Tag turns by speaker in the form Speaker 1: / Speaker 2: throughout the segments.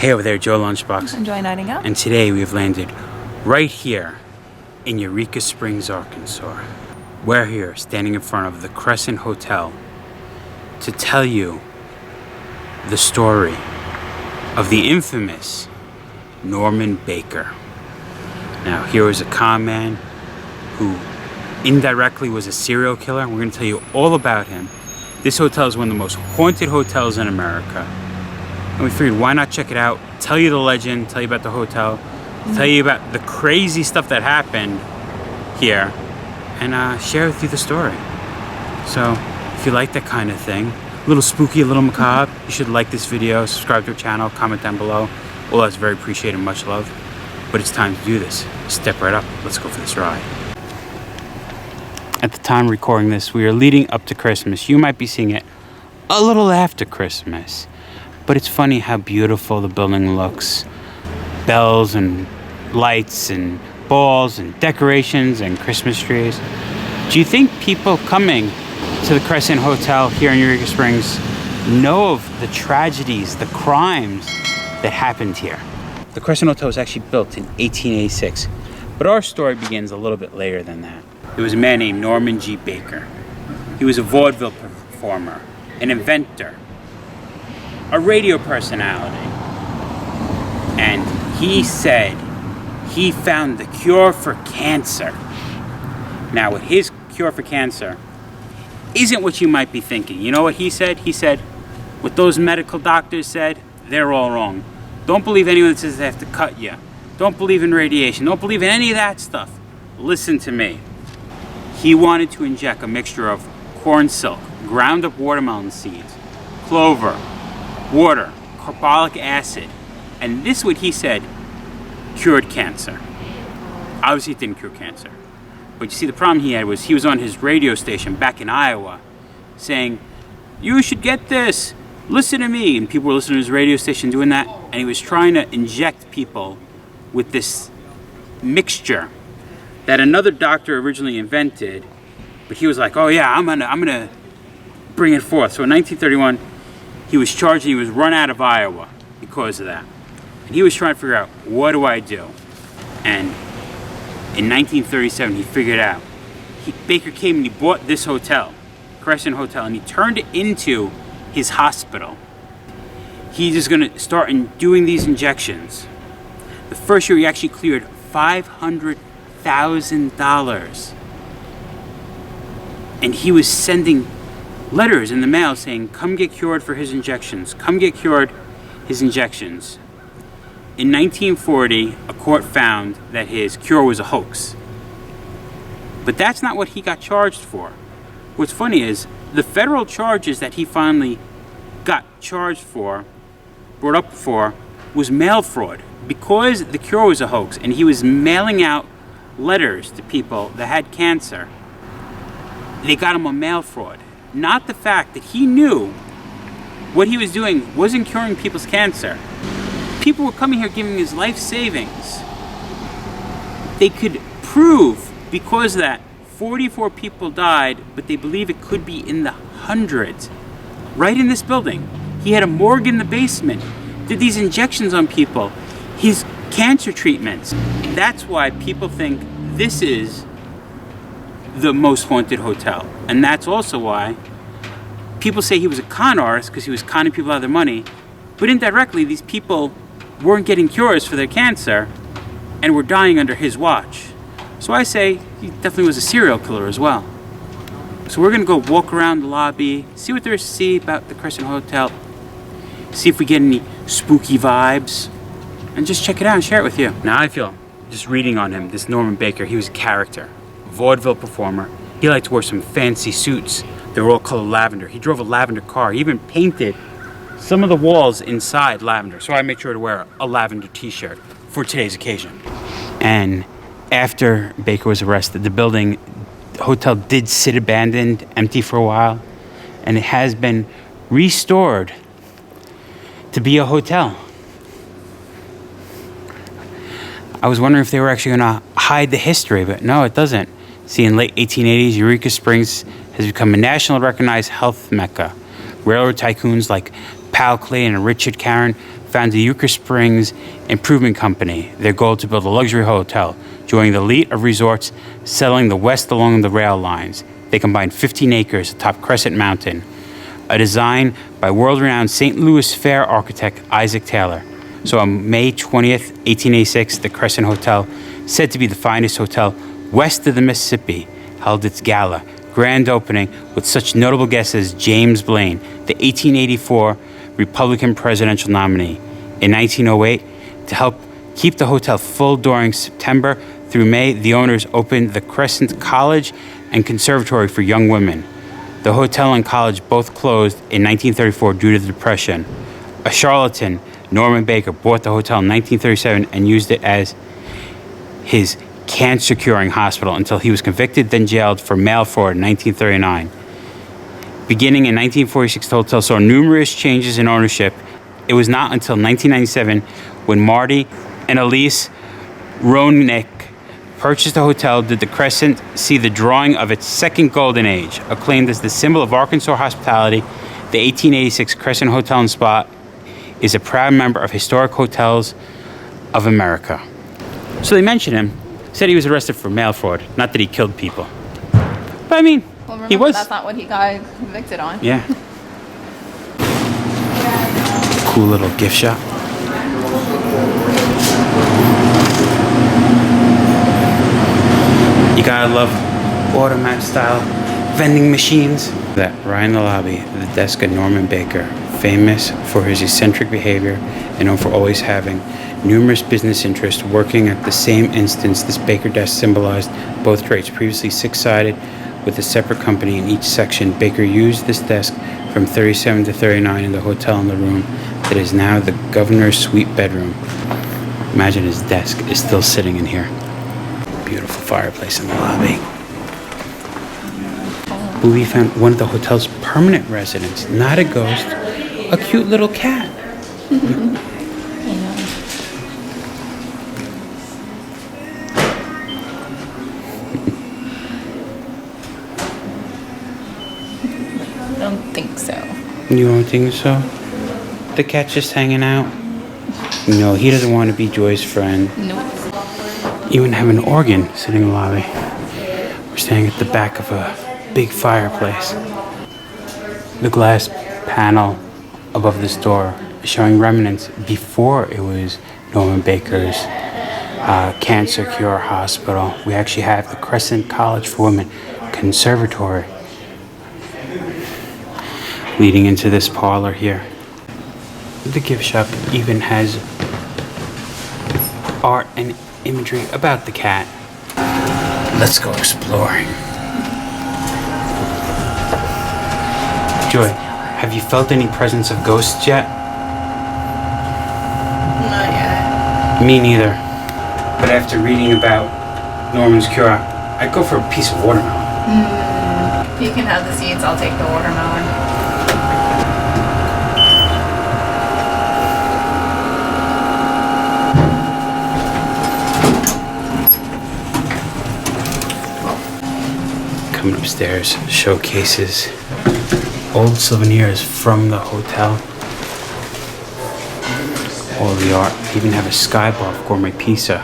Speaker 1: Hey over there, Joe Lunchbox.
Speaker 2: I'm Joy Nightingale.
Speaker 1: And today we've landed right here in Eureka Springs, Arkansas. We're here standing in front of the Crescent Hotel to tell you the story of the infamous Norman Baker. Now, here was a con man who indirectly was a serial killer. We're going to tell you all about him. This hotel is one of the most haunted hotels in America. And we figured, why not check it out, tell you the legend, tell you about the hotel, tell you about the crazy stuff that happened here, and share with you the story. So, if you like that kind of thing, a little spooky, a little macabre, you should like this video, subscribe to our channel, comment down below. All that's very appreciated, much love. But it's time to do this. Step right up, let's go for this ride. At the time of recording this, we are leading up to Christmas. You might be seeing it a little after Christmas. But it's funny how beautiful the building looks. Bells and lights and balls and decorations and Christmas trees. Do you think people coming to the Crescent Hotel here in Eureka Springs know of the tragedies, the crimes that happened here? The Crescent Hotel was actually built in 1886, but our story begins a little bit later than that. There was a man named Norman G. Baker. He was a vaudeville performer, an inventor, a radio personality, and he said he found the cure for cancer. Now, with his cure for cancer isn't what you might be thinking. You know what he said? He said, what those medical doctors said, they're all wrong. Don't believe anyone that says they have to cut you. Don't believe in radiation. Don't believe in any of that stuff. Listen to me. He wanted to inject a mixture of corn silk, ground up watermelon seeds, clover, water, carbolic acid, and this, what he said, cured cancer. Obviously it didn't cure cancer. But you see, the problem he had was he was on his radio station back in Iowa saying, you should get this, listen to me. And people were listening to his radio station doing that, and he was trying to inject people with this mixture that another doctor originally invented, but he was like, oh yeah, I'm gonna bring it forth. So in 1931, he was charged and he was run out of Iowa because of that. And he was trying to figure out, what do I do? And in 1937, he figured out. Baker came and he bought this hotel, Crescent Hotel, and he turned it into his hospital. He's just gonna start doing these injections. The first year he actually cleared $500,000. And he was sending letters in the mail saying, come get cured for his injections. Come get cured his injections. In 1940, a court found that his cure was a hoax. But that's not what he got charged for. What's funny is, the federal charges that he finally got charged for, brought up for, was mail fraud. Because the cure was a hoax and he was mailing out letters to people that had cancer, they got him on mail fraud. Not the fact that he knew what he was doing wasn't curing people's cancer. People were coming here giving his life savings. They could prove, because of that, 44 people died, but they believe it could be in the hundreds. Right in this building. He had a morgue in the basement, did these injections on people, his cancer treatments. That's why people think this is the most haunted hotel. And that's also why people say he was a con artist, because he was conning people out of their money. But indirectly, these people weren't getting cures for their cancer and were dying under his watch. So I say he definitely was a serial killer as well. So we're gonna go walk around the lobby, see what there is to see about the Crescent Hotel, see if we get any spooky vibes, and just check it out and share it with you. Now I feel, just reading on him, this Norman Baker, he was a character, a vaudeville performer. He liked to wear some fancy suits. They were all colored lavender. He drove a lavender car. He even painted some of the walls inside lavender. So I made sure to wear a lavender t-shirt for today's occasion. And after Baker was arrested, the hotel did sit abandoned, empty for a while, and it has been restored to be a hotel. I was wondering if they were actually gonna hide the history, but no, it doesn't. See, in late 1880s, Eureka Springs has become a nationally recognized health mecca. Railroad tycoons like Pal Clay and Richard Caron founded the Eureka Springs Improvement Company, their goal to build a luxury hotel, joining the elite of resorts settling the west along the rail lines. They combined 15 acres atop Crescent Mountain, a design by world-renowned St. Louis Fair architect Isaac Taylor. So on May 20th, 1886, the Crescent Hotel, said to be the finest hotel west of the Mississippi, held its gala, grand opening with such notable guests as James Blaine, the 1884 Republican presidential nominee. In 1908, to help keep the hotel full during September through May, the owners opened the Crescent College and Conservatory for young women. The hotel and college both closed in 1934 due to the Depression. A charlatan, Norman Baker, bought the hotel in 1937 and used it as his cancer-curing hospital until he was convicted, then jailed for mail fraud in 1939. Beginning in 1946, the hotel saw numerous changes in ownership. It was not until 1997 when Marty and Elise Roenick purchased the hotel did the Crescent see the drawing of its second golden age. Acclaimed as the symbol of Arkansas hospitality, the 1886 Crescent Hotel and Spa is a proud member of Historic Hotels of America. So they mentioned him, said he was arrested for mail fraud, not that he killed people. But I mean,
Speaker 2: Well, remember,
Speaker 1: he was.
Speaker 2: that's not what he got convicted on.
Speaker 1: Yeah. Cool little gift shop. You gotta love automat style vending machines. That right in the lobby, the desk of Norman Baker, famous for his eccentric behavior and known for always having numerous business interests working at the same instance. This Baker desk symbolized both traits. Previously six-sided with a separate company in each section, Baker used this desk from 37 to 39 in the hotel in the room that is now the governor's suite bedroom. Imagine his desk is still sitting in here. Beautiful fireplace in the lobby. We found one of the hotel's permanent residents, not a ghost, a cute little cat.
Speaker 2: I don't think so.
Speaker 1: You don't think so? The cat's just hanging out? No, he doesn't want to be Joy's friend.
Speaker 2: Nope.
Speaker 1: Even have an organ sitting in the lobby. We're standing at the back of a big fireplace. The glass panel above this door is showing remnants before it was Norman Baker's cancer cure hospital. We actually have the Crescent College for Women Conservatory leading into this parlor here. The gift shop even has art and imagery about the cat. Let's go exploring. Joy, have you felt any presence of ghosts yet?
Speaker 2: Not yet.
Speaker 1: Me neither. But after reading about Norman's cure, I'd go for a piece of watermelon.
Speaker 2: You can have the seeds, I'll take the watermelon. Coming upstairs, showcases old souvenirs from the hotel. All the art. They even have a skybar of gourmet pizza.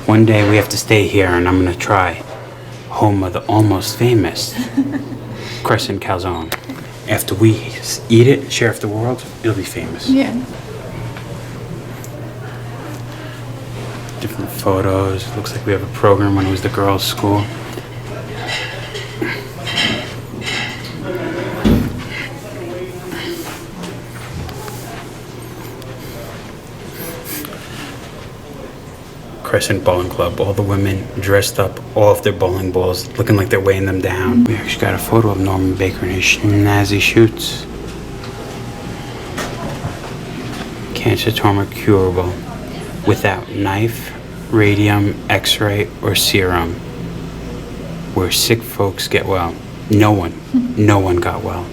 Speaker 2: One day we have to stay here and I'm gonna try home of the almost famous Crescent calzone. After we eat it, share with the world, it'll be famous. Yeah.
Speaker 1: Different photos. Looks like we have a program when it was the girls' school. Crescent Bowling Club, all the women dressed up, all of their bowling balls, looking like they're weighing them down. We actually got a photo of Norman Baker in his snazzy shoots. Cancer tumor curable without knife, radium, x-ray, or serum. Where sick folks get well. No one got well.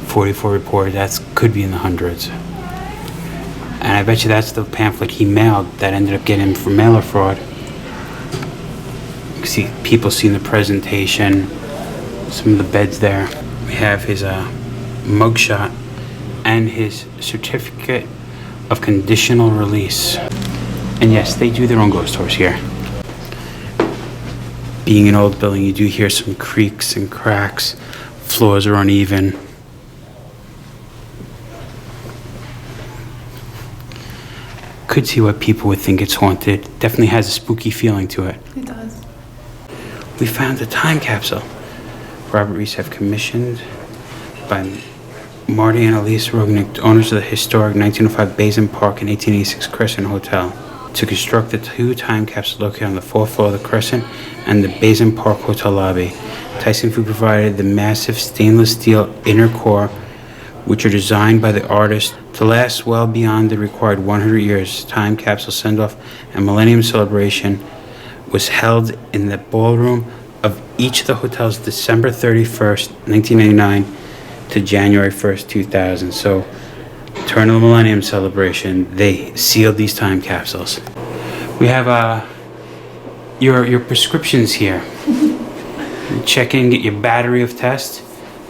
Speaker 1: 44 reported, that could be in the hundreds. And I bet you that's the pamphlet he mailed that ended up getting him for mailer fraud. You can see people seeing the presentation, some of the beds there. We have his mugshot and his certificate
Speaker 2: of conditional release. And yes, they do their own ghost tours here. Being an old building, you do hear some creaks and cracks. Floors are uneven. Could see why people would think it's haunted. Definitely has a spooky feeling to it.
Speaker 3: It does.
Speaker 2: We found a time capsule Robert Reese have commissioned by Marty and Elise Rognick, owners of the historic 1905 Basin Park and 1886 Crescent Hotel, to construct the 2 time capsules located on the 4th floor of the Crescent and the Basin Park Hotel lobby. Tyson Food provided the massive stainless steel inner core, which are designed by the artist to last well beyond the required 100 years. Time capsule send-off and Millennium Celebration was held in the ballroom of each of the hotels December 31st, 1999 to January 1st, 2000. So, turn of the Millennium Celebration, they sealed these time capsules. We have your prescriptions here. Check in, get your battery of tests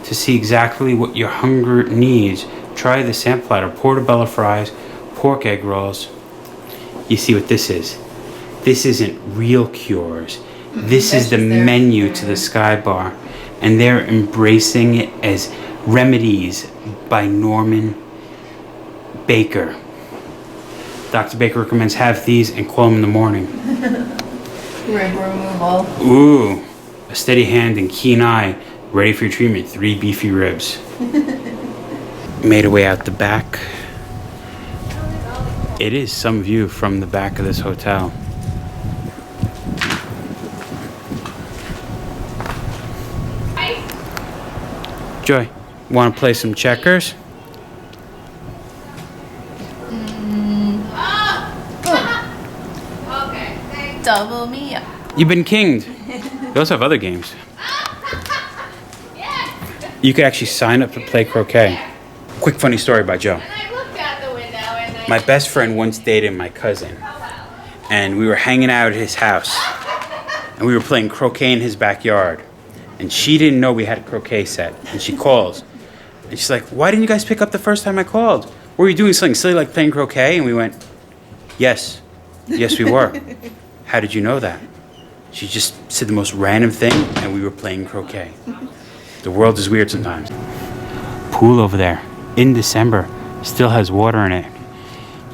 Speaker 2: to see exactly what your hunger needs. Try the sample platter, portobello fries, pork egg rolls. You see what this is? This isn't real cures. This is the menu to the Sky Bar, and they're embracing it as remedies by Norman Baker. Dr. Baker recommends have these and call him in the morning.
Speaker 3: Rib removal.
Speaker 2: Ooh, a steady hand and keen eye, ready for your treatment. 3 beefy ribs. Made our way out the back. It is some view from the back of this hotel. Joy, want to play some checkers?
Speaker 3: Double me up.
Speaker 2: You've been kinged. They also have other games. You could actually sign up to play croquet. Quick funny story about Joe. My best friend once dated my cousin, and we were hanging out at his house, and we were playing croquet in his backyard, and she didn't know we had a croquet set, and she calls, and she's like, "Why didn't you guys pick up the first time I called? Were you doing something silly like playing croquet?" And we went, yes, we were. How did you know that? She just said the most random thing, and we were playing croquet. The world is weird sometimes. Pool over there, in December, still has water in it.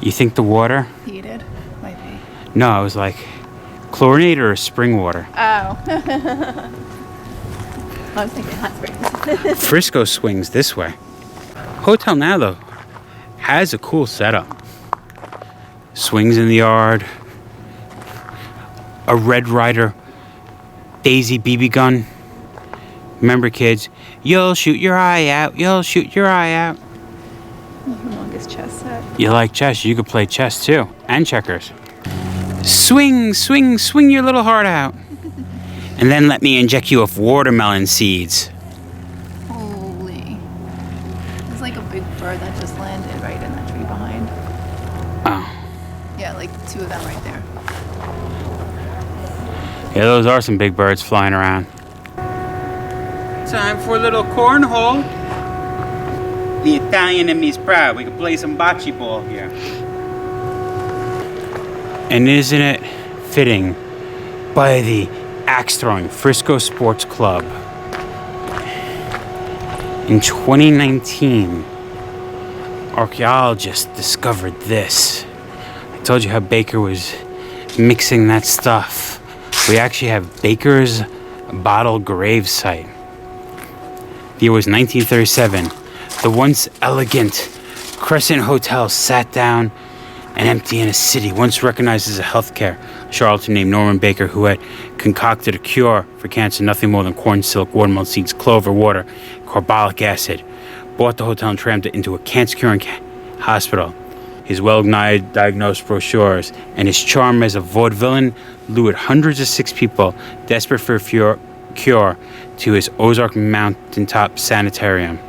Speaker 2: You think the water?
Speaker 3: Heated? Might be.
Speaker 2: No, I was like, chlorinated or spring water?
Speaker 3: Oh. I was thinking hot springs.
Speaker 2: Frisco swings this way. Hotel now, though, has a cool setup. Swings in the yard. A Red Ryder Daisy BB gun. Remember, kids, you'll shoot your eye out. You'll shoot your eye out.
Speaker 3: Longest chess set.
Speaker 2: You like chess? You could play chess too, and checkers. Swing, swing, swing your little heart out. And then let me inject you with watermelon seeds.
Speaker 3: Holy. There's like a big bird that just landed right in that tree behind.
Speaker 2: Oh.
Speaker 3: Yeah, like 2 of them right there.
Speaker 2: Yeah, those are some big birds flying around. Time for a little cornhole. The Italian in me's proud. We can play some bocce ball here. And isn't it fitting by the axe throwing Frisco Sports Club? In 2019, archaeologists discovered this. I told you how Baker was mixing that stuff. We actually have Baker's bottle grave site. The year was 1937. The once elegant Crescent Hotel sat down and empty in a city once recognized as a healthcare charlatan named Norman Baker, who had concocted a cure for cancer, nothing more than corn silk, watermelon seeds, clover, water, carbolic acid. Bought the hotel and trammed it into a cancer-curing hospital. His well-diagnosed brochures and his charm as a vaudevillain lured hundreds of sick people desperate for a cure to his Ozark mountaintop sanitarium.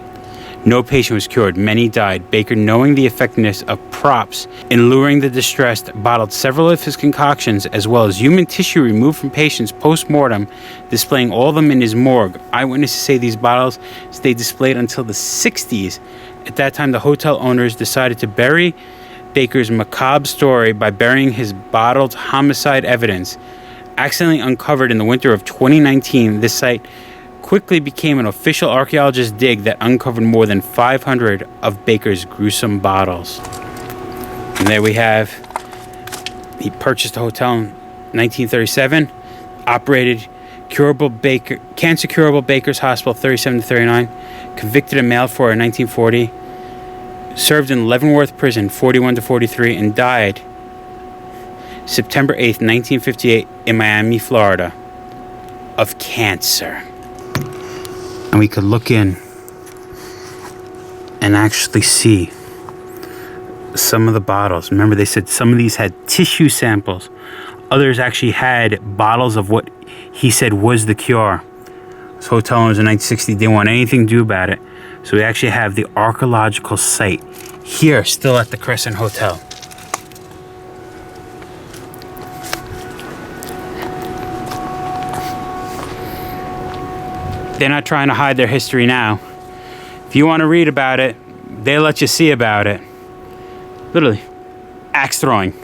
Speaker 2: No patient was cured. Many died. Baker, knowing the effectiveness of props in luring the distressed, bottled several of his concoctions as well as human tissue removed from patients post-mortem, displaying all of them in his morgue. Eyewitnesses say these bottles stayed displayed until the 60s. At that time, the hotel owners decided to bury
Speaker 1: Baker's macabre story by burying his bottled homicide evidence. Accidentally uncovered in the winter of 2019, this site quickly became an official archaeologist dig that uncovered more than 500 of Baker's gruesome bottles. And there we have, he purchased a hotel in 1937, operated cancer curable Baker's Hospital 37 to 39, convicted and mailed for in 1940, served in Leavenworth Prison 41 to 43, and died September 8th, 1958 in Miami, Florida, of cancer. And we could look in and actually see some of the bottles. Remember, they said some of these had tissue samples. Others actually had bottles of what he said was the cure. This hotel owners in 1960 didn't want anything to do about it. So we actually have the archaeological site here, still at the Crescent Hotel. They're not trying to hide their history now. If you want to read about it, they let you see about it. Literally, axe throwing.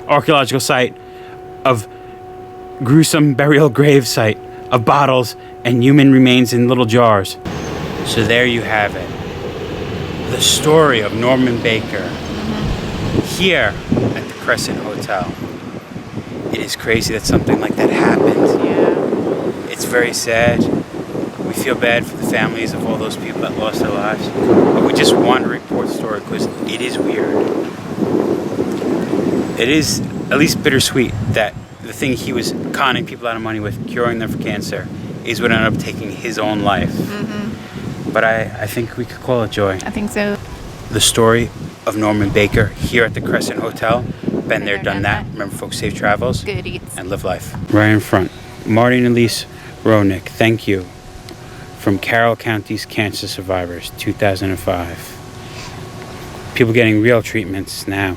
Speaker 1: Archaeological site of gruesome burial grave site of bottles and human remains in little jars. So there you have it. The story of Norman Baker here at the Crescent Hotel. It is crazy that something like that happened.
Speaker 3: Yeah.
Speaker 1: It's very sad. We feel bad for the families of all those people that lost their lives. But we just want to report the story because it is weird. It is at least bittersweet that the thing he was conning people out of money with, curing them for cancer, is what ended up taking his own life. But I think we could call it joy.
Speaker 3: I think so.
Speaker 1: The story of Norman Baker here at the Crescent Hotel. Been there, done that. Remember, folks, safe travels.
Speaker 3: Good eats.
Speaker 1: And live life. Right in front. Marty and Elise Ronick, thank you. From Carroll County's Cancer Survivors, 2005. People getting real treatments now.